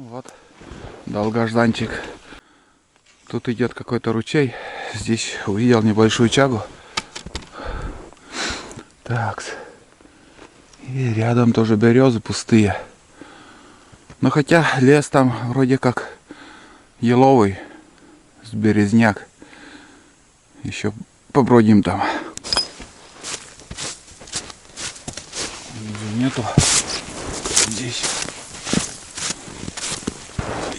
Вот, долгожданчик. Тут идет какой-то ручей. Здесь увидел небольшую чагу. Так. И рядом тоже березы пустые. Но хотя лес там вроде как еловый, с березняк. Еще побродим там. Нету здесь.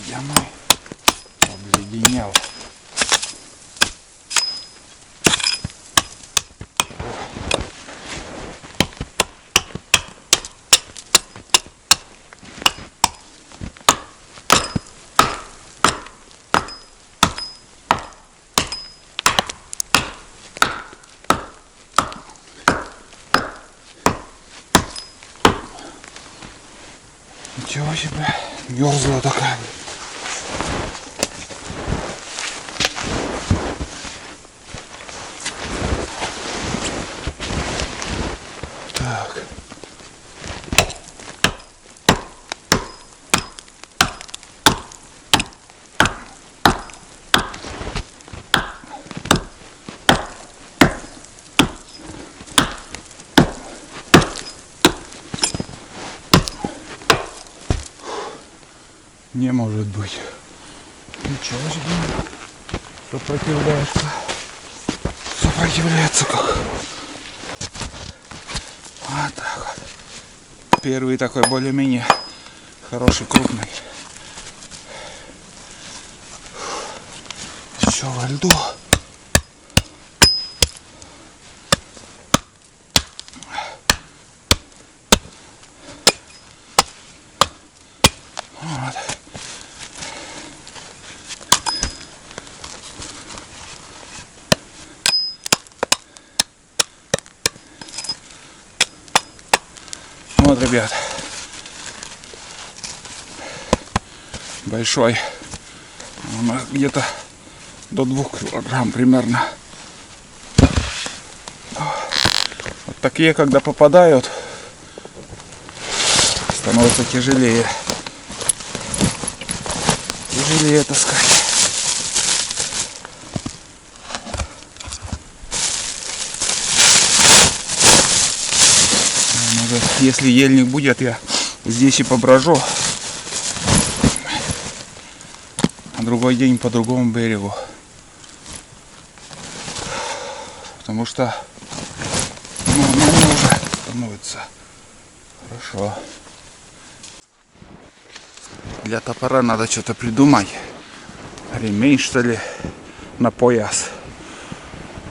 Ямы обледенел. Ничего себе, мерзлая такая. Так. Не может быть. Ничего себе. Сопротивляешься. Сопротивляется как. Вот так вот. Первый такой более-менее хороший, крупный. Еще во льду. Вот. Вот, ребят, большой, у нас где-то до 2 килограмм примерно. Вот такие, когда попадают, становится тяжелее таскать. Если ельник будет, я здесь и поброжу. А другой день по другому берегу. Потому что уже становится хорошо. Для топора надо что-то придумать. Ремень, что ли, на пояс.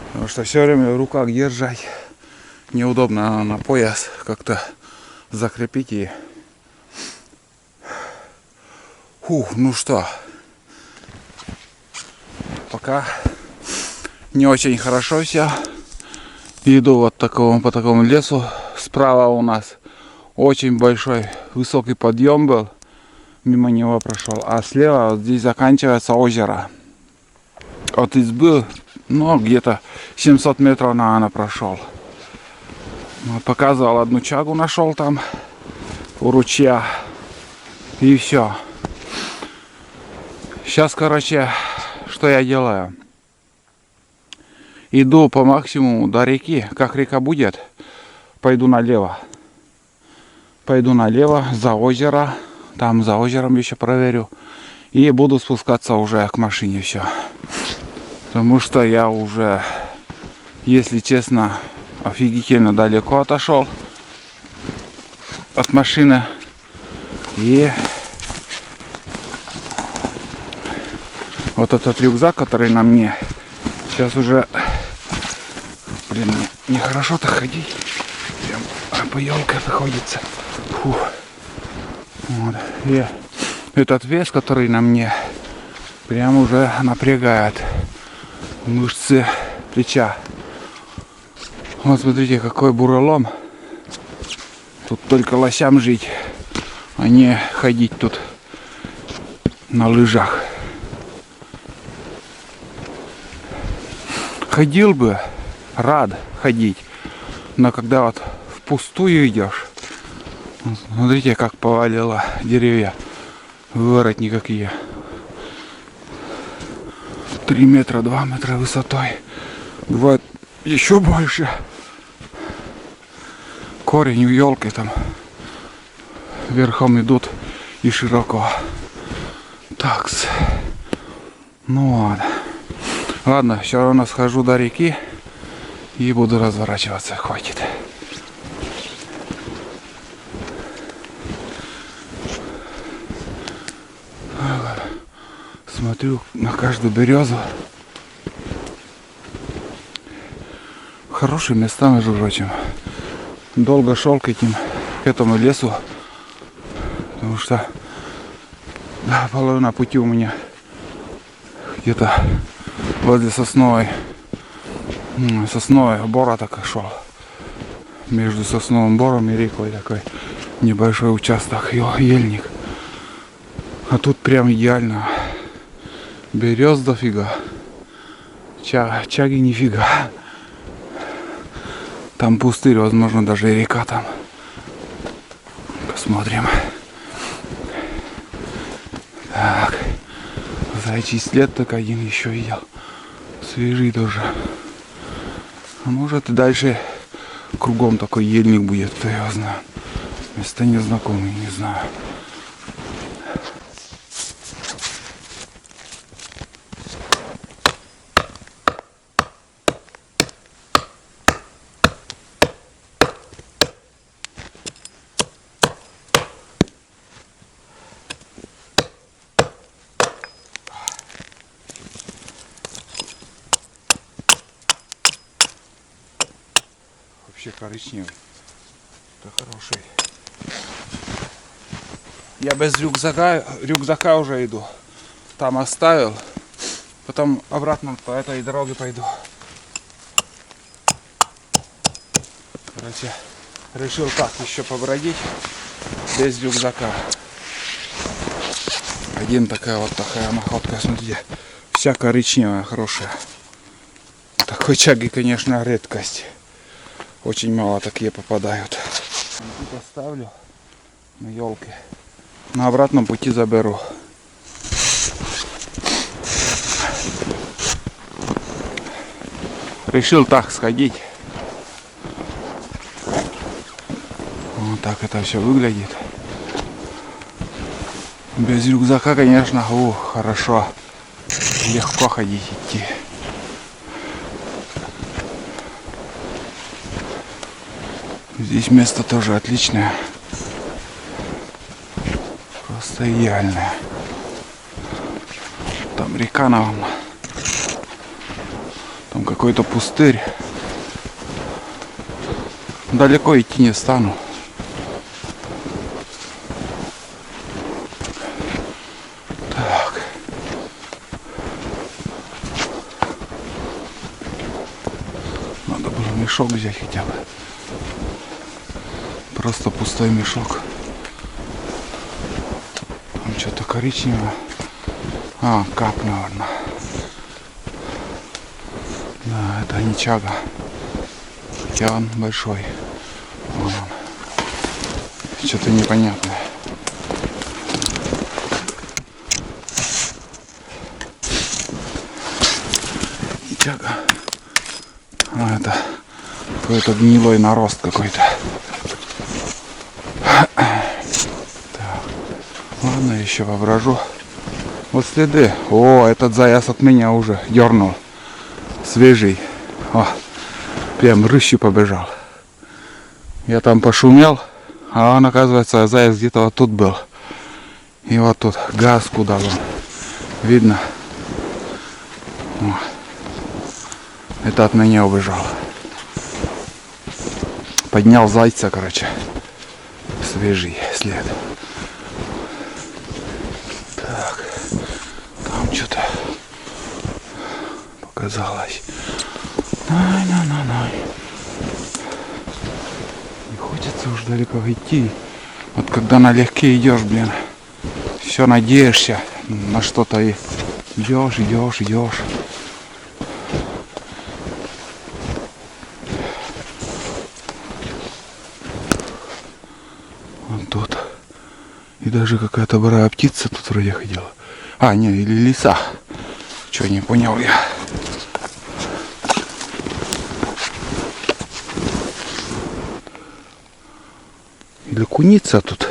Потому что все время в руках держать неудобно, на пояс как-то закрепить и... ну что, пока не очень хорошо все. Иду вот по такому лесу. Справа у нас очень большой высокий подъем был. Мимо него прошел. А слева вот здесь заканчивается озеро. От избы, ну, где-то 700 метров, наверное, прошел. Показывал, одну чагу нашел там у ручья. И все. Сейчас, короче, что я делаю? Иду по максимуму до реки. Как река будет, пойду налево. Пойду налево за озеро. Там за озером еще проверю. И буду спускаться уже к машине. Все. Потому что я уже, если честно, офигительно далеко отошел от машины. И вот этот рюкзак, который на мне, сейчас уже, блин, нехорошо так ходить. Прям по елке приходится. Фух. Вот. И этот вес, который на мне, прям уже напрягает мышцы плеча. Вот смотрите, какой бурелом. Тут только лосям жить, а не ходить тут на лыжах. Ходил бы, рад ходить, но когда вот впустую идешь, смотрите, как повалило деревья. выворотни какие. 3 метра, 2 метра высотой. Бывает еще больше. Корень у елки там верхом идут и широко. Такс. Ну ладно. Ладно, все равно схожу до реки и буду разворачиваться. Хватит. Смотрю на каждую березу. Хорошие места, между прочим. Долго шел к этому лесу, потому что да, половина пути у меня где-то возле сосновой бора так шел. Между сосновым бором и рекой такой небольшой участок, ельник. А тут прям идеально. Берез дофига. Чаги нифига. Там пустырь, возможно, даже и река там. Посмотрим. Так. Зайчий след так один еще видел. Свежий тоже. А может и дальше кругом такой ельник будет, кто его знает. Места незнакомые, не знаю. Вообще коричневый. Это хороший. Я без рюкзака уже иду. Там оставил. Потом обратно по этой дороге пойду. Короче, решил так еще побродить без рюкзака. Один такая находка, смотрите. Вся коричневая, хорошая. Такой чаги, конечно, редкость. Очень мало такие попадают. Тут оставлю на елке. На обратном пути заберу. Решил так сходить. Вот так это все выглядит. Без рюкзака, конечно, хорошо. Легко ходить, идти. Здесь место тоже отличное. Просто идеальное. Там река нам. Там какой-то пустырь. Далеко идти не стану. Так. Надо было мешок взять хотя бы. Просто пустой мешок. Там что-то коричневое. Кап, наверное. Да, это не чага. Хотя он большой. Вон он. Что-то непонятное. Не чага. Это какой-то гнилой нарост какой-то. Ладно, еще воображу. Вот следы. О, этот заяц от меня уже дернул. Свежий. О, прям рысью побежал. Я там пошумел, а он, оказывается, заяц где-то вот тут был. И вот тут газ куда он. Видно? О, это от меня убежал. Поднял зайца, короче. Свежий след. Так, там что-то показалось. Не хочется уж далеко идти. Вот когда налегке идешь, блин, все надеешься на что-то и идешь. Вот тут И даже какая-то бурая птица тут вроде ходила. А, не, или лиса. Чё, не понял я. Или куница тут.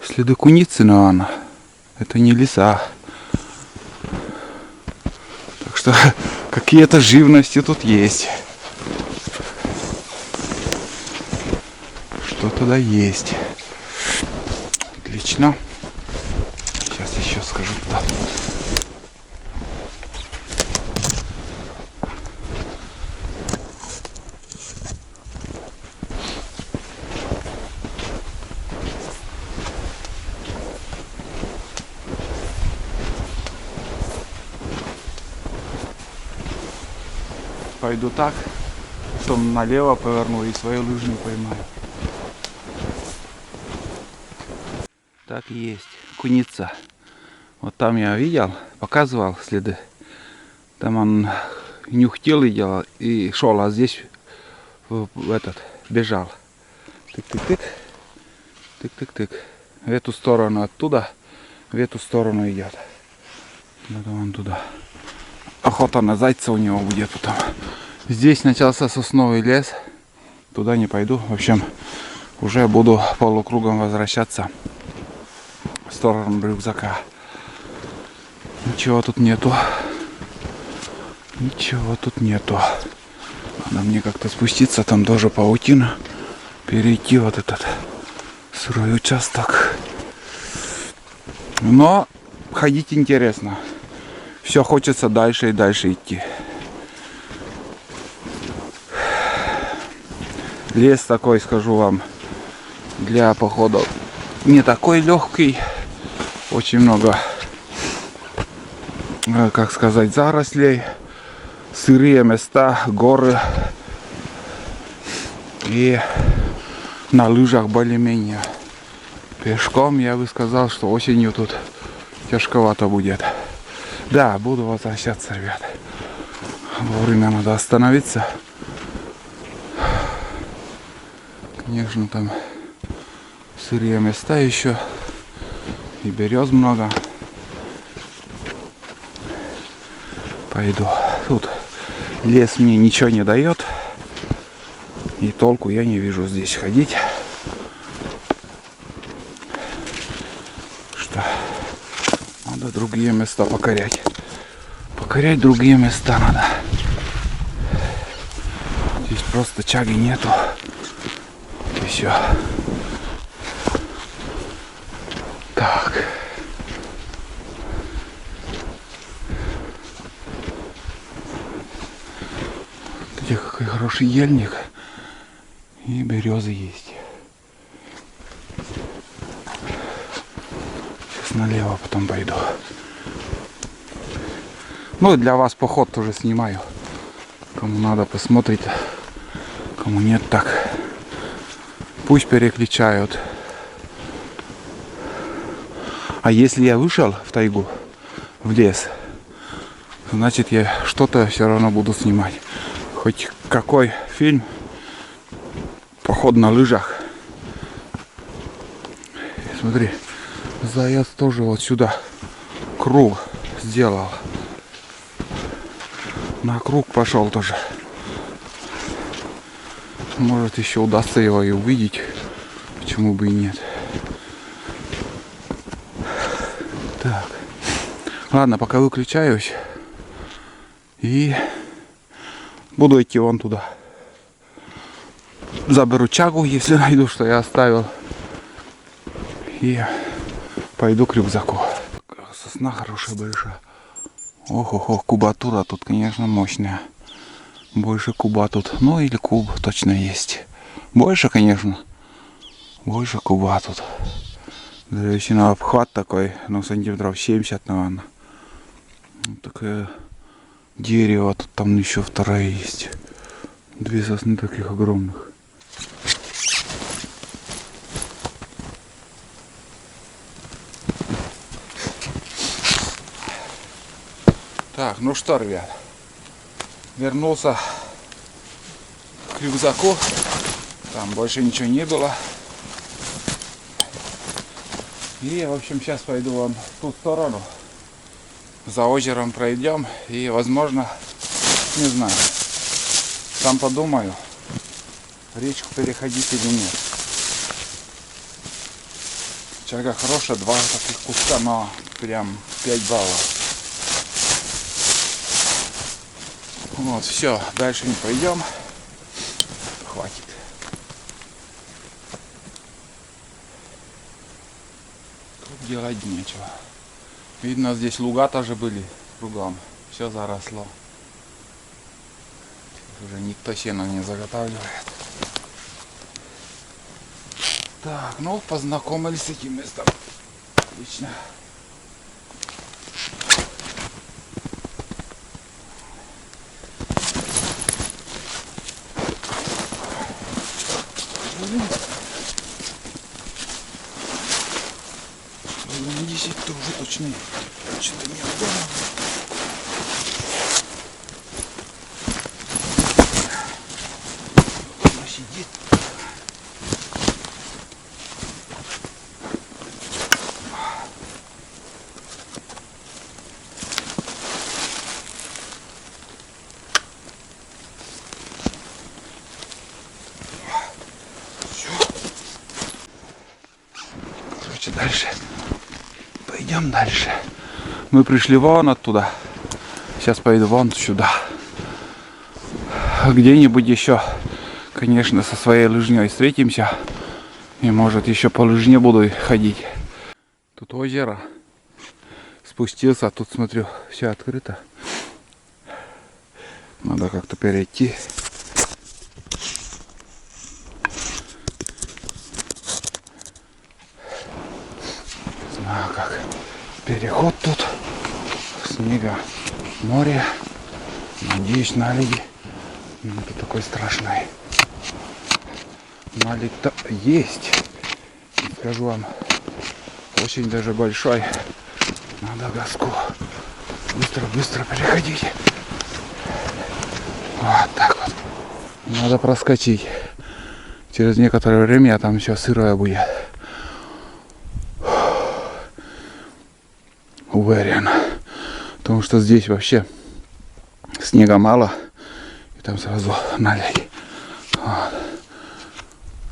Следы куницы, наверное. Это не лиса. Так что какие-то живности тут есть. Что-то да есть. Отлично. Сейчас еще скажу туда. Пойду так, потом налево поверну и свою лыжную поймаю. Так и есть. Куница. Вот там я видел, показывал следы. Там он нюхтел и делал, и шел, а здесь в этот бежал. Тык-тык-тык. Тык-тык-тык. В эту сторону оттуда, в эту сторону идет. Надо вон туда. Охота на зайца у него будет потом. Здесь начался сосновый лес. Туда не пойду. В общем, уже буду полукругом возвращаться в сторону рюкзака. Ничего тут нету. Ничего тут нету. Надо мне как-то спуститься. Там тоже паутина. Перейти вот этот сырой участок. Но ходить интересно. Все хочется дальше и дальше идти. Лес такой, скажу вам, для походов не такой легкий. Очень много, как сказать, зарослей, сырые места, горы. И на лыжах более-менее. Пешком я бы сказал, что осенью тут тяжковато будет. Да, буду возвращаться, ребят. Вовремя надо остановиться. Конечно, там сырые места еще. И берез много. Пойду. Тут лес мне ничего не дает. И толку я не вижу здесь ходить. Что надо другие места покорять. Покорять другие места надо. Здесь просто чаги нету. И все. Так. Где какой хороший ельник. И березы есть. Сейчас налево потом пойду. Ну и для вас поход тоже снимаю. Кому надо, посмотрите. Кому нет, так. Пусть переключают. А если я вышел в тайгу, в лес, значит я что-то все равно буду снимать. Хоть какой фильм. Поход на лыжах. Смотри, заяц тоже вот сюда круг сделал. На круг пошел тоже. Может еще удастся его и увидеть. Почему бы и нет. Так. Ладно, пока выключаюсь. И буду идти вон туда. Заберу чагу, если найду, что я оставил. И пойду к рюкзаку. Сосна хорошая, большая. Ох, кубатура тут, конечно, мощная. Больше куба тут. Ну или куб точно есть. Больше, конечно. Больше куба тут. Древесина обхват такой, ну сантиметров 70, наверное. Вот такое дерево. Тут там еще вторая есть. Две сосны таких огромных. Так, ну что, ребят, вернулся к рюкзаку, там больше ничего не было. И, в общем, сейчас пойду вон в ту сторону. За озером пройдем. И, возможно, не знаю, сам подумаю, речку переходить или нет. Чага хорошая, 2 таких куска, но прям 5 баллов. Вот, все, дальше не пойдем. Хватит. Тут делать нечего. Видно, здесь луга тоже были кругом. Все заросло. Уже никто сено не заготавливает. Так, ну познакомились с этим местом. Отлично. Блин, 10 тоже точно. Что-то неудобно. Она сидит. Короче, дальше. Пойдем дальше. Мы пришли вон оттуда. Сейчас пойду вон сюда. Где-нибудь еще, конечно, со своей лыжней встретимся. И может еще по лыжне буду ходить. Тут озеро. Спустился, а тут смотрю, все открыто. Надо как-то перейти. Не знаю как. Переход тут. Снега, море. Надеюсь, наледи. Это такой страшный. Налег-то есть. Скажу вам, очень даже большой. Надо газку. Быстро переходить. Вот так вот. Надо проскочить. Через некоторое время там все сырое будет. Уверен. Потому что здесь вообще снега мало. И там сразу налей. Вот.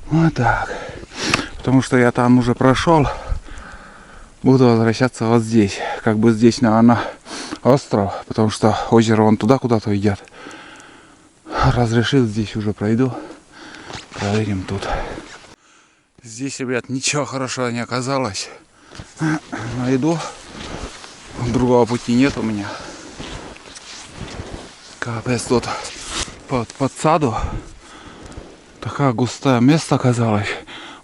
Вот так. Потому что я там уже прошел. Буду возвращаться вот здесь. Как бы здесь, наверное, остров. Потому что озеро вон туда куда-то идет. Разрешил, здесь уже пройду. Проверим тут. Здесь, ребят, ничего хорошего не оказалось. Найду. Другого пути нет у меня. Капец, тут под саду. Такая густая место оказалось.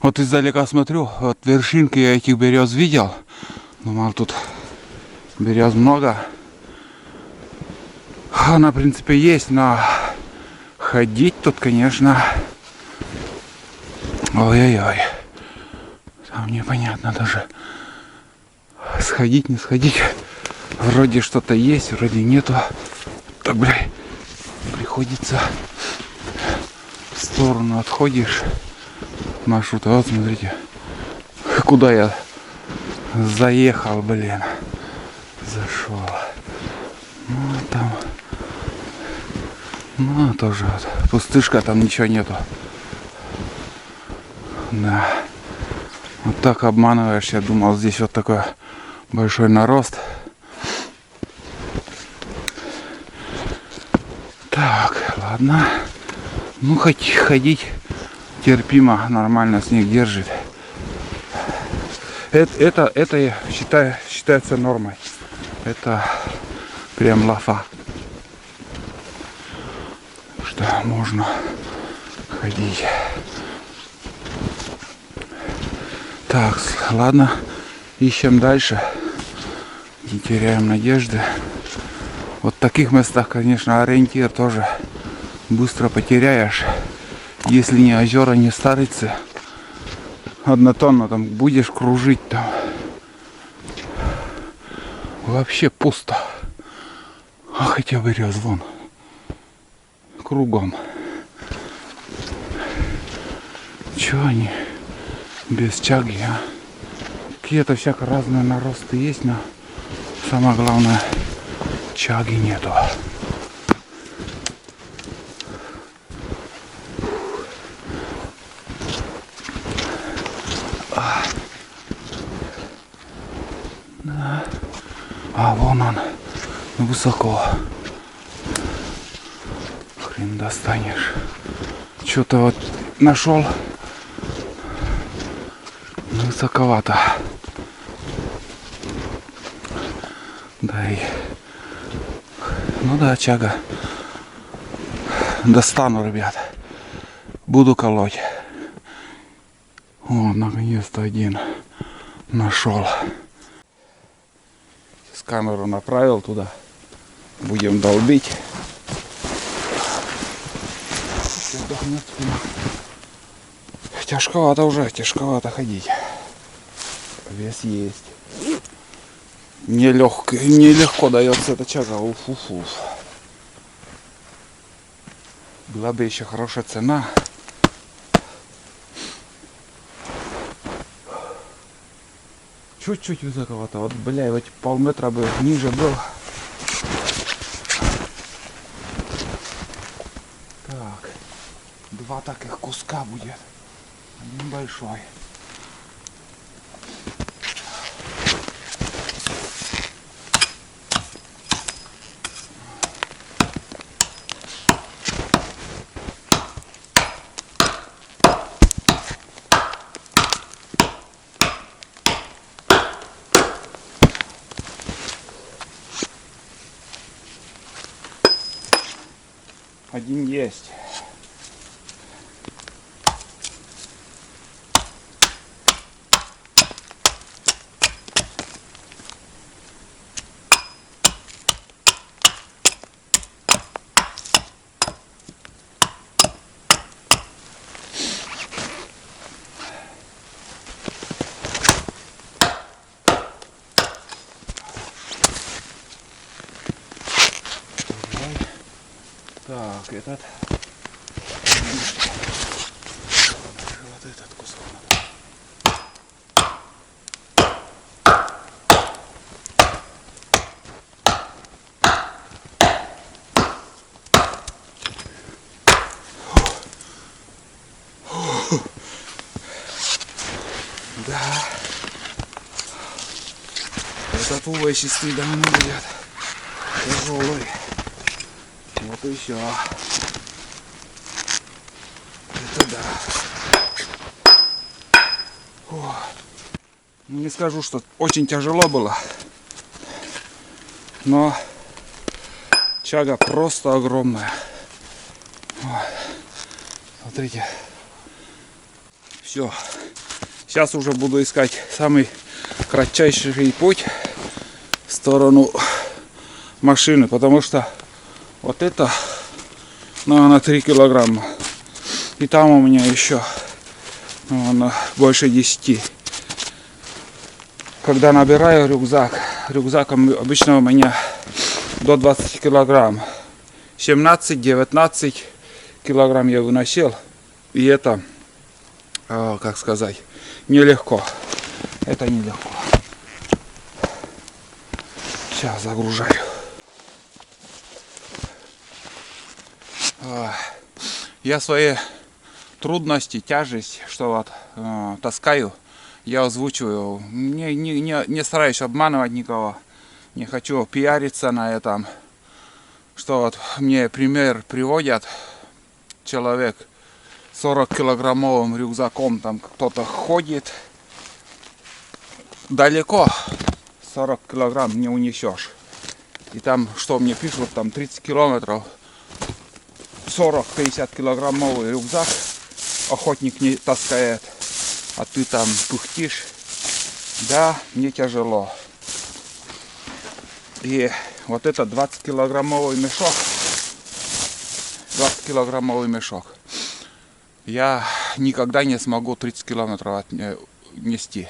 Вот издалека смотрю, вот вершинки я этих берез видел. Думал, тут берез много. Она, в принципе, есть, но ходить тут, конечно, ой-ой-ой. Там непонятно даже. Сходить, не сходить. Вроде что-то есть, вроде нету. Так, блядь, приходится в сторону отходишь. Маршрут. Вот, смотрите, куда я заехал, блин. Зашел. Ну, там. Ну, тоже вот. Пустышка, там ничего нету. Да. Вот так обманываешь. Я думал, здесь вот такой большой нарост. Так, ладно. Ну, хоть ходить терпимо, нормально снег держит. Это я считаю, считается нормой. Это прям лафа. Что можно ходить. Так, ладно. Ищем дальше. Не теряем надежды. Вот в таких местах, конечно, ориентир тоже быстро потеряешь. Если не озера, не старицы. Однотонно там будешь кружить там. Вообще пусто. А хотя берез вон. Кругом. Чё они без чаги, а? какие-то всякие разные наросты есть, но самое главное, чаги нету. Да. А вон он, высоко. Хрен достанешь. Что-то вот нашел. Высоковато. Да и... Ну да, чага. Достану, ребят. Буду колоть. О, наконец-то один нашел. С камеру направил туда. Будем долбить. Тяжковато уже, тяжковато ходить. Вес есть. Нелегко дается эта чага. Уф-уф-уф. Была бы еще хорошая цена. Чуть-чуть высоковато. Вот, бля, вот полметра бы ниже был. Так. Два таких куска будет. Один большой. Один есть. Так, этот. Вот этот кусок надо. Да. Этот увесистый давно будет. Тяжелый. Вот и все. Это да. О. Не скажу, что очень тяжело было. Но чага просто огромная. Ой. Смотрите. Все. Сейчас уже буду искать самый кратчайший путь в сторону машины, потому что вот это, наверное, 3 килограмма. И там у меня еще, наверное, больше 10. Когда набираю рюкзаком обычно у меня до 20 килограмм. 17-19 килограмм я выносил. И это, как сказать, нелегко. Это нелегко. Сейчас загружаю. Я свои трудности, тяжесть, что вот таскаю, я озвучиваю. Не стараюсь обманывать никого. Не хочу пиариться на этом. Что вот мне пример приводят. Человек 40-килограммовым рюкзаком, там кто-то ходит. Далеко 40 килограмм не унесешь. И там, что мне пишут, там 30 километров. 40-50 килограммовый рюкзак охотник не таскает, а ты там пыхтишь. Да, мне тяжело. И вот это 20-килограммовый мешок, 20-килограммовый мешок, я никогда не смогу 30 километров нести.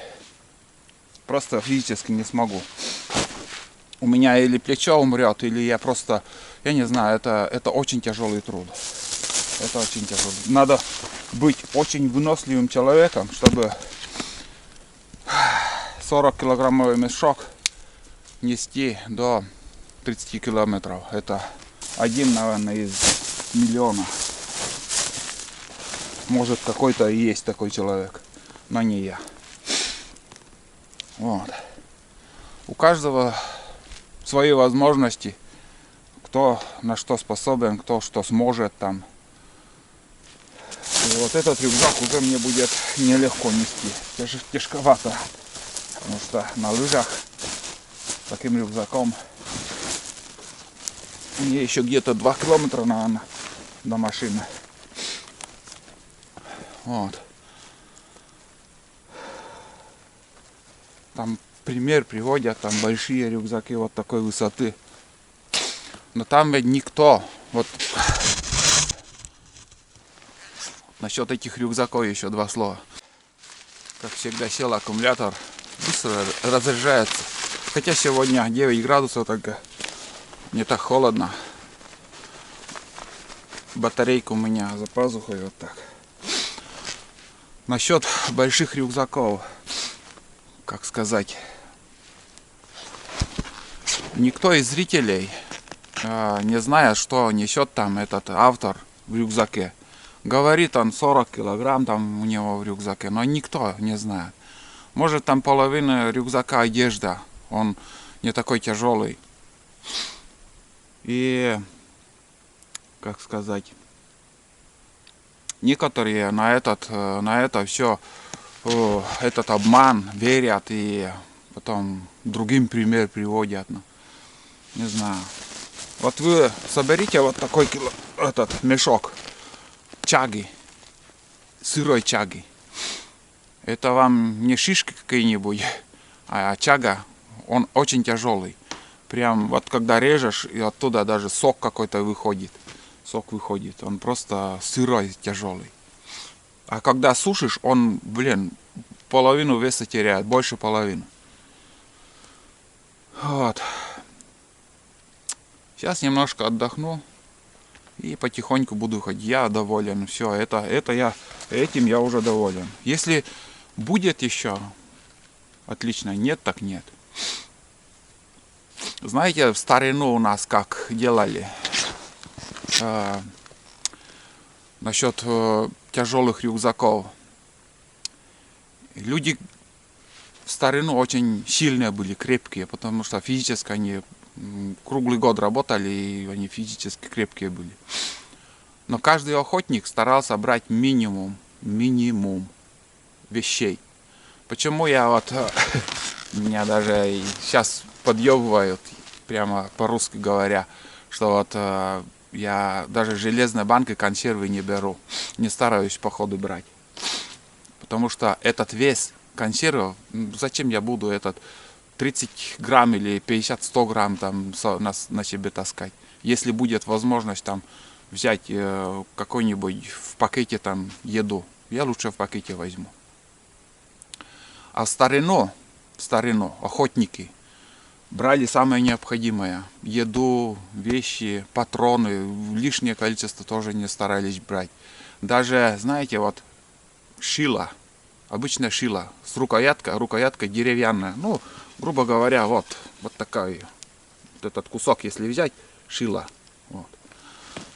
Просто физически не смогу. У меня или плечо умрет, или я просто, я не знаю, это очень тяжелый труд. Это очень тяжело. Надо быть очень выносливым человеком, чтобы 40-килограммовый мешок нести до 30 километров. Это один, наверное, из миллиона. Может, какой-то и есть такой человек, но не я. Вот. У каждого свои возможности, кто на что способен, кто что сможет там. И вот этот рюкзак уже мне будет нелегко нести, тяжковато, потому что на лыжах таким рюкзаком мне еще где-то 2 километра, наверное, до машины. Вот. Там пример приводят, там большие рюкзаки вот такой высоты. Но там ведь никто. Вот насчет этих рюкзаков еще два слова. Как всегда, сел аккумулятор, быстро разряжается. Хотя сегодня 9 градусов, только не так холодно. Батарейка у меня за пазухой вот так. Насчет больших рюкзаков, как сказать, никто из зрителей, не зная, что несет там этот автор в рюкзаке, говорит он 40 килограмм там у него в рюкзаке, но никто не знает. Может, там половина рюкзака одежда, он не такой тяжелый. И, как сказать, некоторые на это все, этот обман верят и потом другим пример приводят. Не знаю. Вот вы соберите вот такой этот мешок чаги, сырой чаги. Это вам не шишки какие-нибудь, а чага, он очень тяжелый. Прям вот когда режешь, и оттуда даже сок какой-то выходит. Сок выходит, он просто сырой, тяжелый. А когда сушишь, он, половину веса теряет, больше половины. Вот. Сейчас немножко отдохну и потихоньку буду ходить. Я доволен. Все, этим я уже доволен. Если будет еще, отлично. Нет, так нет. Знаете, в старину у нас как делали насчет тяжелых рюкзаков. Люди в старину очень сильные были, крепкие, потому что физически они круглый год работали, и они физически крепкие были. Но каждый охотник старался брать минимум вещей. Почему я вот меня даже и сейчас подъебывают, прямо по-русски говоря, что вот я даже железной банкой консервы не беру, не стараюсь походу брать. Потому что этот вес консервов, зачем я буду этот 30 грамм или 50-100 грамм там на себе таскать? Если будет возможность там взять какой-нибудь в пакете там еду, я лучше в пакете возьму. А в старину охотники брали самое необходимое. Еду, вещи, патроны. Лишнее количество тоже не старались брать. Даже, знаете, вот шило. Обычная шила с рукоятка деревянная. Ну, грубо говоря, вот такой. Вот этот кусок, если взять, шило. Вот.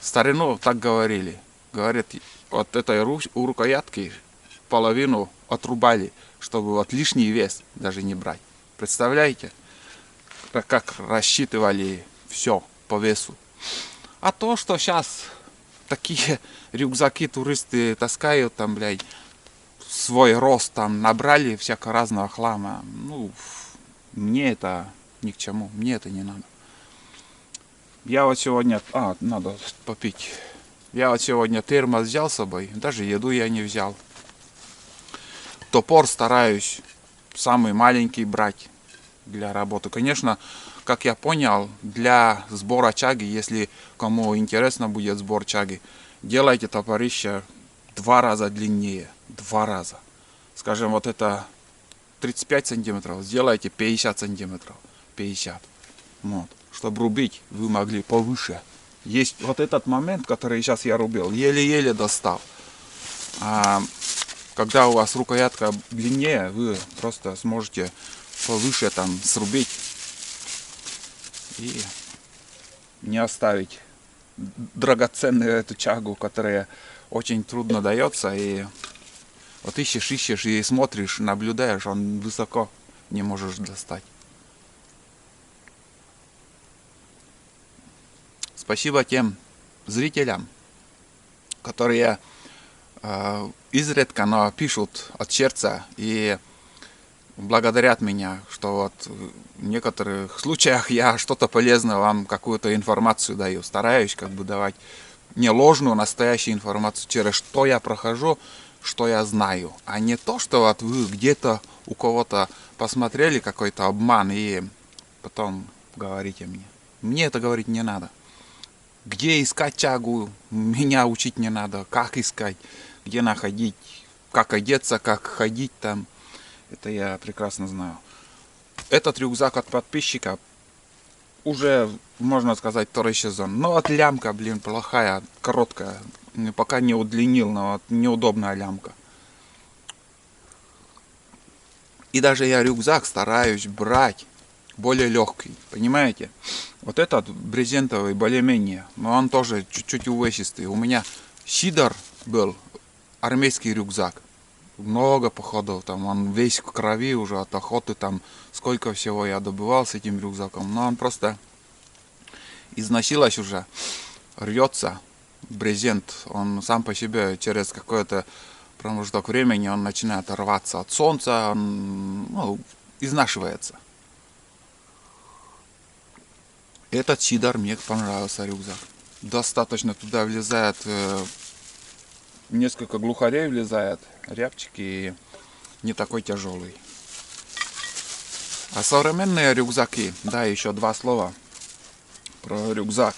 В старину так говорили. Говорят, вот этой рукоятки половину отрубали, чтобы вот лишний вес даже не брать. Представляете? Как рассчитывали все по весу. А то, что сейчас такие рюкзаки туристы таскают, там, свой рост там набрали всякого разного хлама, ну, мне это ни к чему, мне это не надо. Я вот сегодня, надо попить. Я вот сегодня термос взял с собой, даже еду я не взял. Топор стараюсь самый маленький брать для работы. Конечно, как я понял, для сбора чаги, если кому интересно будет сбор чаги, делайте топорище 2 раза длиннее. 2 раза. Скажем, вот это 35 сантиметров, сделайте 50 сантиметров. 50. Вот. Чтобы рубить, вы могли повыше. Есть вот этот момент, который сейчас я рубил, еле-еле достал. А когда у вас рукоятка длиннее, вы просто сможете повыше там срубить и не оставить драгоценную эту чагу, которая очень трудно дается. И вот ищешь и смотришь, наблюдаешь, он высоко не можешь достать. Спасибо тем зрителям, которые изредка, но пишут от сердца и благодарят меня, что вот в некоторых случаях я что-то полезное вам, какую-то информацию даю. Стараюсь как бы давать не ложную, настоящую информацию, через что я прохожу, что я знаю, а не то, что вот вы где-то у кого-то посмотрели какой-то обман и потом говорите мне. Мне это говорить не надо. Где искать чагу, меня учить не надо, как искать, где находить, как одеться, как ходить там. Это я прекрасно знаю. Этот рюкзак от подписчика уже, можно сказать, второй сезон. Но от лямка, блин, плохая, короткая. Пока не удлинил, но вот неудобная лямка. И даже я рюкзак стараюсь брать более легкий, понимаете? Вот этот брезентовый более-менее, но он тоже чуть-чуть увесистый. У меня Сидор был, армейский рюкзак. Много походов, там он весь в крови уже от охоты, там сколько всего я добывал с этим рюкзаком. Но он просто износилось уже, рвется брезент. Он сам по себе через какой-то промежуток времени он начинает рваться от солнца, он изнашивается. Этот Сидор мне понравился рюкзак. Достаточно туда влезает, несколько глухарей влезает, рябчики, и не такой тяжелый. А современные рюкзаки, да, еще два слова про рюкзак.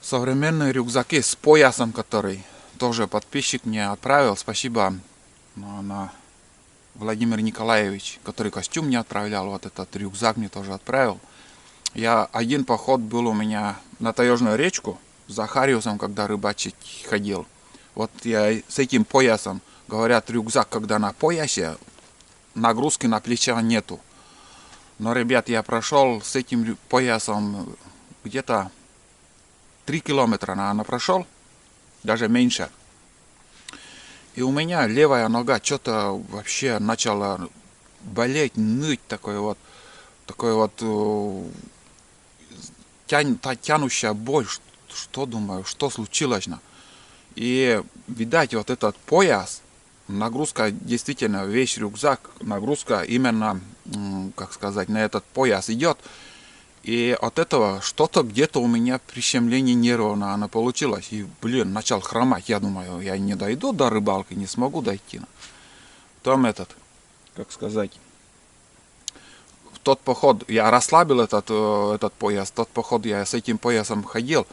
Современные рюкзаки с поясом, который тоже подписчик мне отправил, спасибо, на Владимир Николаевич, который костюм мне отправлял, вот этот рюкзак мне тоже отправил. Я один поход был у меня на Таежную речку с Захариусом, когда рыбачить ходил. Вот я с этим поясом, говорят, рюкзак, когда на поясе, нагрузки на плеча нету. Но, ребят, я прошел с этим поясом где-то 3 километра, наверное, прошел, даже меньше. И у меня левая нога что-то вообще начала болеть, ныть, такой вот тянущая боль. Что думаю, что случилось? И, видать, вот этот пояс, нагрузка действительно, весь рюкзак, нагрузка именно, как сказать, на этот пояс идет. И от этого что-то где-то у меня прищемление нервов, оно получилось. И, блин, начал хромать. Я думаю, я не дойду до рыбалки, не смогу дойти. Потом как сказать, в тот поход я расслабил этот пояс. Тот поход я с этим поясом ходил.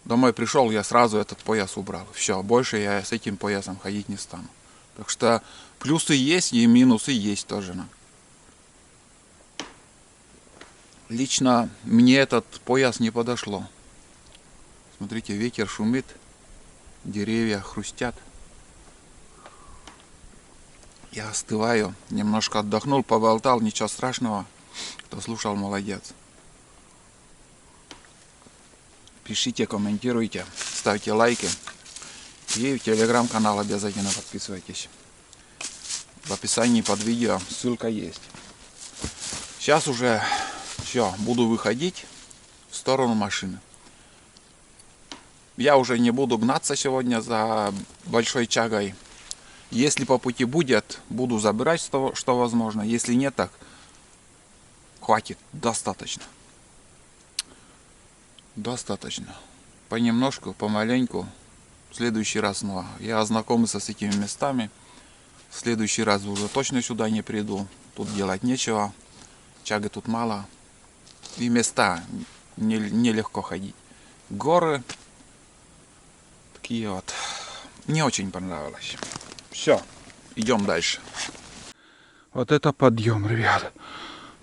Домой пришел, я сразу этот пояс убрал. Все, больше я с этим поясом ходить не стану. Так что плюсы есть и минусы есть тоже. Лично мне этот пояс не подошло. Смотрите, ветер шумит, деревья хрустят. Я остываю, немножко отдохнул, поболтал, ничего страшного. Кто слушал, молодец. Пишите, комментируйте, ставьте лайки. И в телеграм-канал обязательно подписывайтесь. В описании под видео ссылка есть. Сейчас уже все, буду выходить в сторону машины. Я уже не буду гнаться сегодня за большой чагой. Если по пути будет, буду забирать, что возможно. Если нет, так хватит, достаточно. Достаточно. Понемножку, помаленьку. В следующий раз, я ознакомился с этими местами. В следующий раз уже точно сюда не приду. Тут делать нечего. Чага тут мало. И места нелегко ходить. Горы. Такие вот. Не очень понравилось. Все. Идем дальше. Вот это подъем, ребят.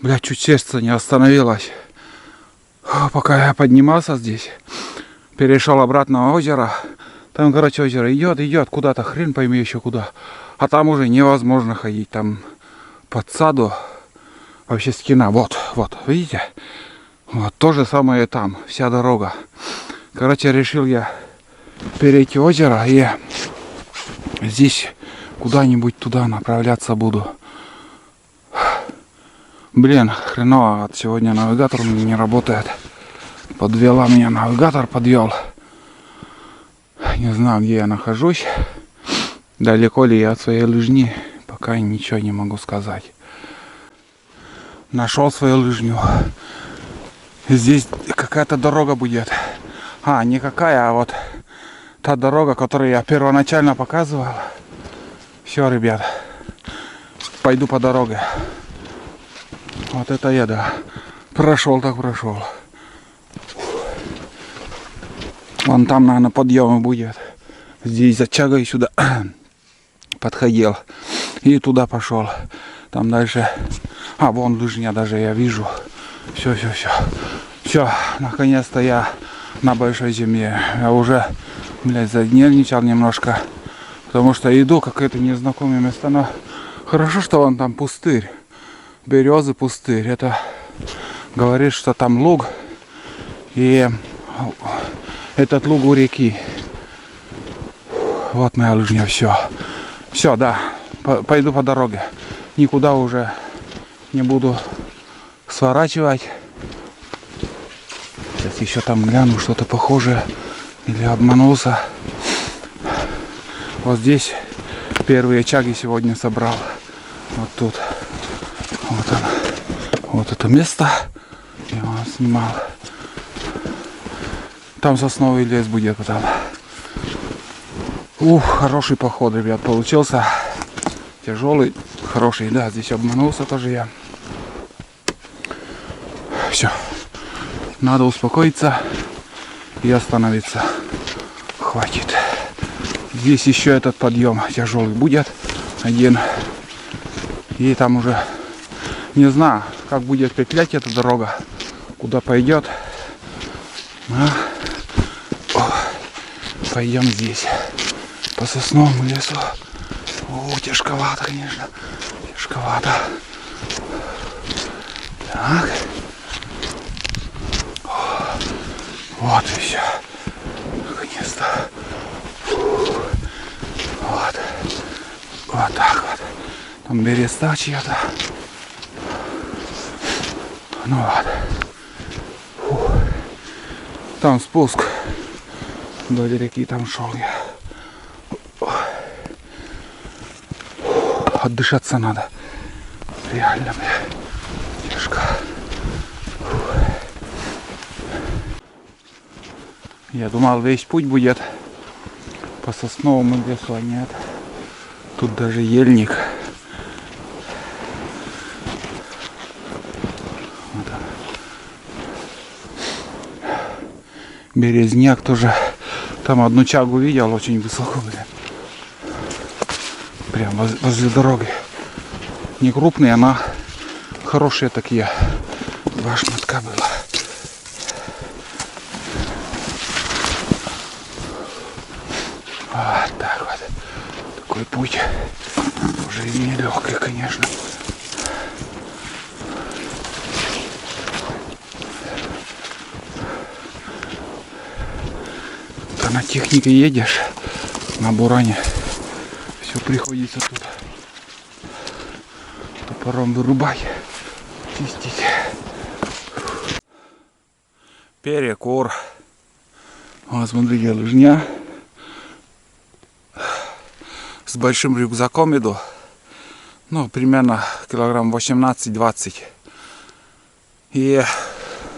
Бля, чуть сердце не остановилось. Пока я поднимался здесь, перешел обратно на озеро. Там, короче, озеро идет куда-то, хрен пойми еще куда. А там уже невозможно ходить. Там подсаду. Вообще стена. Вот, видите? Вот, то же самое там. Вся дорога. Короче, решил я перейти озеро и здесь куда-нибудь туда направляться буду. Блин, хреново. От сегодня навигатор у меня не работает. Подвела меня навигатор, подвел. Не знаю, где я нахожусь. Далеко ли я от своей лыжни. Пока ничего не могу сказать. Нашел свою лыжню. Здесь какая-то дорога будет. Никакая, а вот та дорога, которую я первоначально показывал. Все, ребят. Пойду по дороге. Вот это я, да. Прошел так прошел. Вон там, наверное, подъемы будет. Здесь за чагой сюда подходил. И туда пошел. Там дальше. Вон лыжня даже я вижу. Все. Все, наконец-то я на большой земле. Я уже, занервничал немножко. Потому что иду какое-то незнакомое место. Но хорошо, что вон там пустырь. Березы пустырь. Это говорит, что там луг. И этот луг у реки. Вот моя лыжня. Все, да. Пойду по дороге. Никуда уже не буду сворачивать. Сейчас еще там гляну, что-то похожее. Или обманулся. Вот здесь первые чаги сегодня собрал. Вот тут. Вот он. Вот это место. Я его снимал. Там сосновый лес будет потом. Хороший поход, ребят, получился. Тяжелый, хороший. Да, здесь обманулся тоже я. Все. Надо успокоиться и остановиться. Хватит. Здесь еще этот подъем тяжелый будет. Один. И там уже не знаю, как будет петлять эта дорога. Куда пойдет. Пойдем здесь. По сосновому лесу. Тяжковато, конечно. Тяжковато. Так. Вот и все. Наконец-то. Вот так вот. Там береста чья-то. Ну вот. Там спуск до реки, там шел я. Отдышаться надо. Реально, тяжко. Я думал, весь путь будет по сосновому лесу, а нет. Тут даже ельник. Вот березняк тоже. Там одну чагу видел, очень высоко, прям возле дороги. Не крупные, она хорошие такие. 2 шматка было. Вот так вот. Такой путь. Уже и нелегкий, конечно. Когда на технике едешь, на буране, все приходится тут топором вырубать, чистить. Перекур. Вот смотрите, лыжня. С большим рюкзаком иду. Примерно килограмм 18-20. И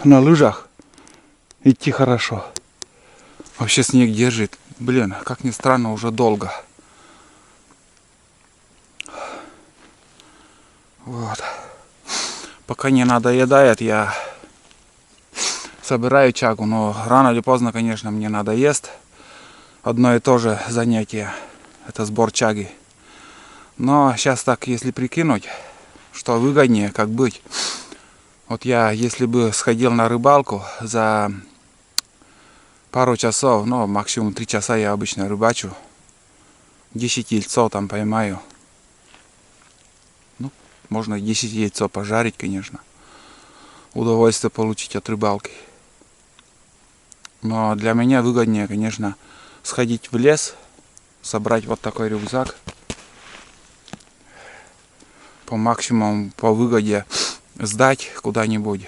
на лыжах идти хорошо. Вообще снег держит. Как ни странно, уже долго. Вот. Пока не надоедает, я собираю чагу. Но рано или поздно, конечно, мне надоест. Одно и то же занятие. Это сбор чаги. Но сейчас так, если прикинуть, что выгоднее, как быть. Вот я, если бы сходил на рыбалку за пару часов, максимум 3 часа я обычно рыбачу. 10 ельцов там поймаю. Можно 10 яйцо пожарить, конечно. Удовольствие получить от рыбалки. Но для меня выгоднее, конечно, сходить в лес, собрать вот такой рюкзак. По максимуму, по выгоде сдать куда-нибудь,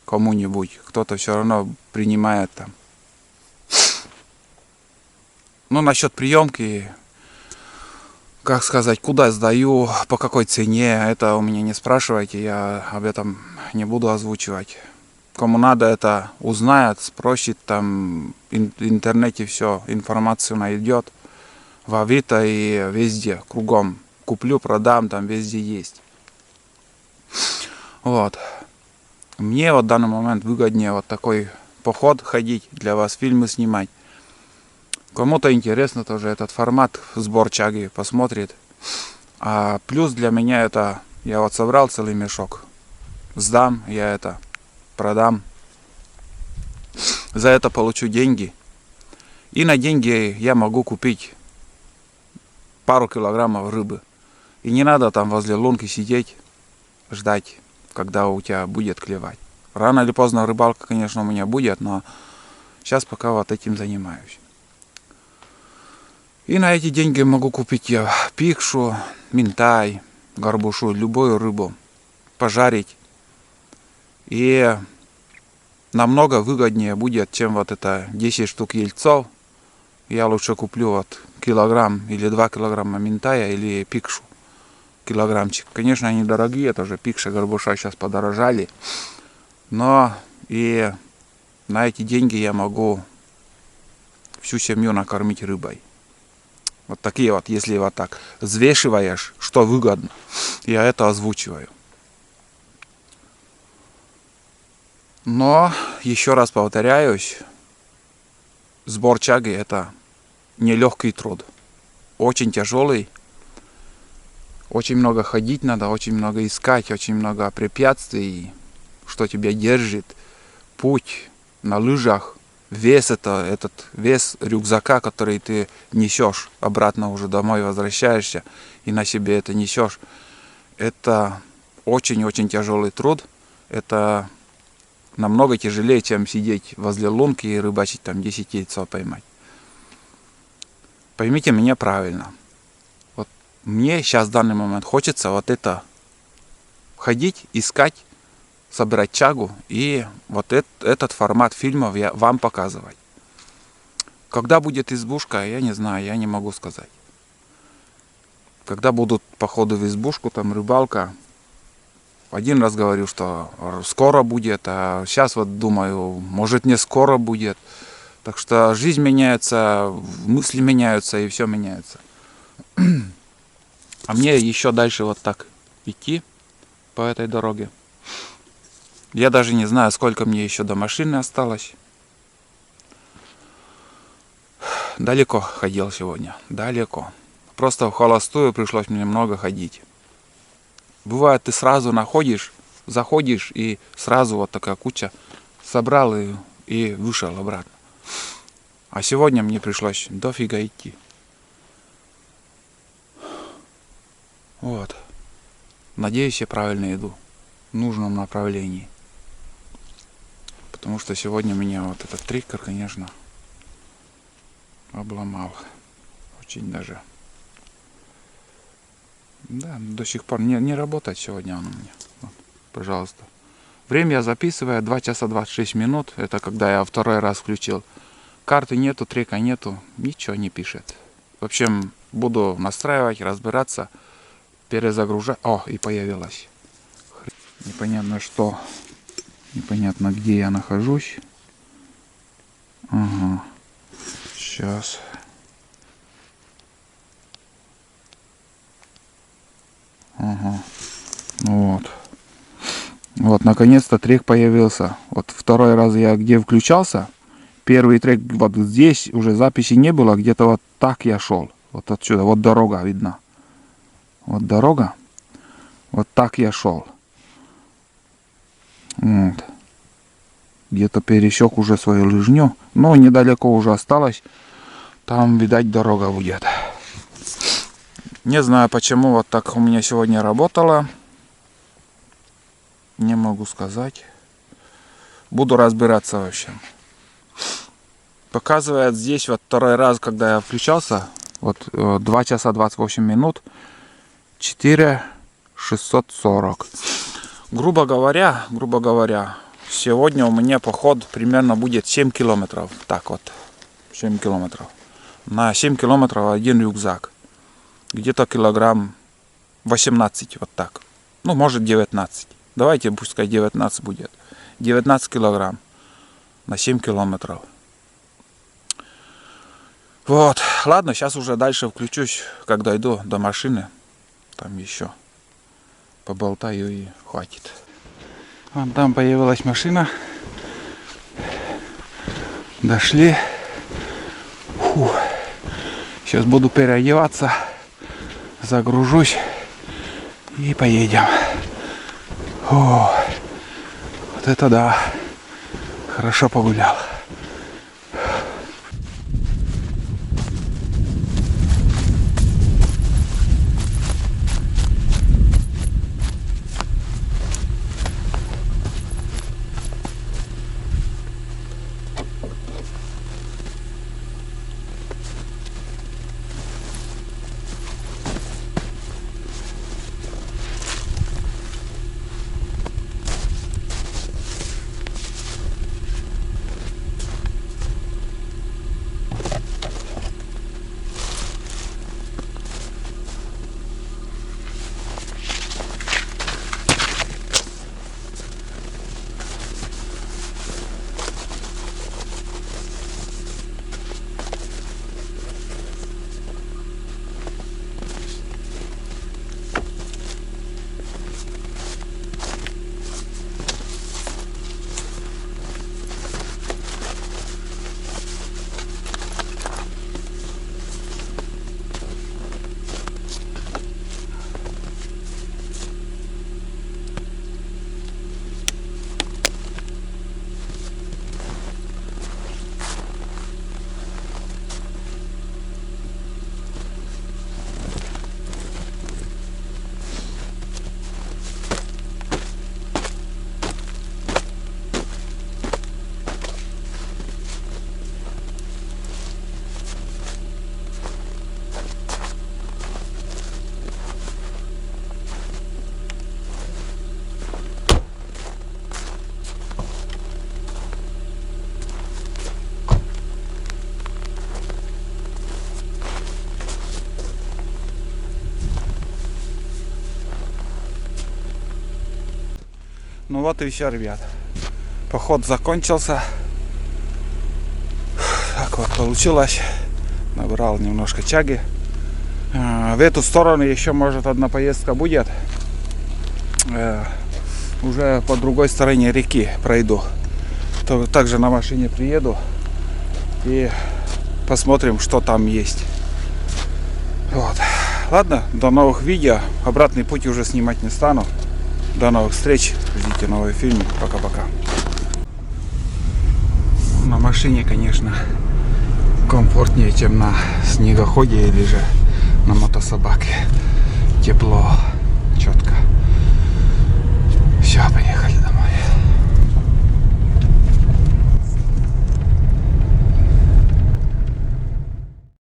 кому-нибудь. Кто-то все равно принимает там. Ну, насчет приемки, как сказать, куда сдаю, по какой цене, это у меня не спрашивайте, я об этом не буду озвучивать. Кому надо, это узнает, спросит, там в интернете все, информацию найдет, в Авито и везде, кругом. Куплю, продам, там везде есть. Вот. Мне вот в данный момент выгоднее вот такой поход ходить, для вас фильмы снимать. Кому-то интересно тоже этот формат, сбор чаги, посмотрит. А плюс для меня это, я вот собрал целый мешок, сдам, я это продам. За это получу деньги. И на деньги я могу купить пару килограммов рыбы. И не надо там возле лунки сидеть, ждать, когда у тебя будет клевать. Рано или поздно рыбалка, конечно, у меня будет, но сейчас пока вот этим занимаюсь. И на эти деньги могу купить я пикшу, минтай, горбушу, любую рыбу, пожарить. И намного выгоднее будет, чем вот это 10 штук ельцов. Я лучше куплю вот килограмм или 2 килограмма минтая или пикшу. Килограммчик. Конечно, они дорогие, тоже пикша, горбуша сейчас подорожали. Но и на эти деньги я могу всю семью накормить рыбой. Вот такие вот, если вот так взвешиваешь, что выгодно, я это озвучиваю. Но, еще раз повторяюсь, сбор чаги это нелегкий труд. Очень тяжелый. Очень много ходить надо, очень много искать, очень много препятствий, что тебя держит. Путь на лыжах. Вес этот вес рюкзака, который ты несешь, обратно уже домой возвращаешься и на себе это несешь. Это очень-очень тяжелый труд. Это намного тяжелее, чем сидеть возле лунки и рыбачить там 10 яйцов поймать. Поймите меня правильно. Вот мне сейчас в данный момент хочется вот это ходить, искать, собирать чагу и вот этот формат фильмов я вам показывать. Когда будет избушка, я не знаю, я не могу сказать. Когда будут походы в избушку, там рыбалка, один раз говорю, что скоро будет, а сейчас вот думаю, может не скоро будет. Так что жизнь меняется, мысли меняются и все меняется. А мне еще дальше вот так идти по этой дороге. Я даже не знаю, сколько мне еще до машины осталось. Далеко ходил сегодня, далеко. Просто в холостую пришлось мне много ходить. Бывает, ты сразу находишь, заходишь и сразу вот такая куча собрал и вышел обратно. А сегодня мне пришлось дофига идти. Вот. Надеюсь, я правильно иду. В нужном направлении. Потому что сегодня меня вот этот триггер, конечно, обломал. Очень даже. Да, до сих пор не работает сегодня он у меня. Вот, пожалуйста. Время я записываю 2 часа 26 минут. Это когда я второй раз включил. Карты нету, трека нету. Ничего не пишет. В общем, буду настраивать, разбираться, перезагружать. О, и появилась. Непонятно что. Непонятно где я нахожусь. Ага. Сейчас. Ага. Вот. Вот, наконец-то трек появился. Вот второй раз я где включался. Первый трек вот здесь уже записи не было. Где-то вот так я шел. Вот отсюда. Вот дорога видна. Вот дорога. Вот так я шел. Вот. Где-то пересек уже свою лыжню. Но недалеко уже осталось. Там, видать, дорога будет. Не знаю, почему вот так у меня сегодня работало. Не могу сказать. Буду разбираться в общем. Показывает здесь вот второй раз, когда я включался. Вот 2 часа 28 минут. 4640. Грубо говоря, сегодня у меня поход примерно будет 7 километров. Так вот, 7 километров. На 7 километров один рюкзак. Где-то килограмм 18, вот так. Ну, может 19. Давайте, пускай 19 будет. 19 килограмм на 7 километров. Вот, ладно, сейчас уже дальше включусь, когда иду до машины. Там еще поболтаю и хватит. Вон там появилась машина. Дошли. Фу. Сейчас буду переодеваться. Загружусь. И поедем. О, вот это да. Хорошо погулял. Ну вот и все, ребят. Поход закончился. Так вот получилось. Набрал немножко чаги. В эту сторону еще может одна поездка будет. Уже по другой стороне реки пройду. Также на машине приеду. И посмотрим, что там есть. Вот. Ладно, до новых видео. Обратный путь уже снимать не стану. До новых встреч. Ждите новые фильмы. Пока-пока. На машине, конечно, комфортнее, чем на снегоходе или же на мотособаке. Тепло, четко. Все, понятно.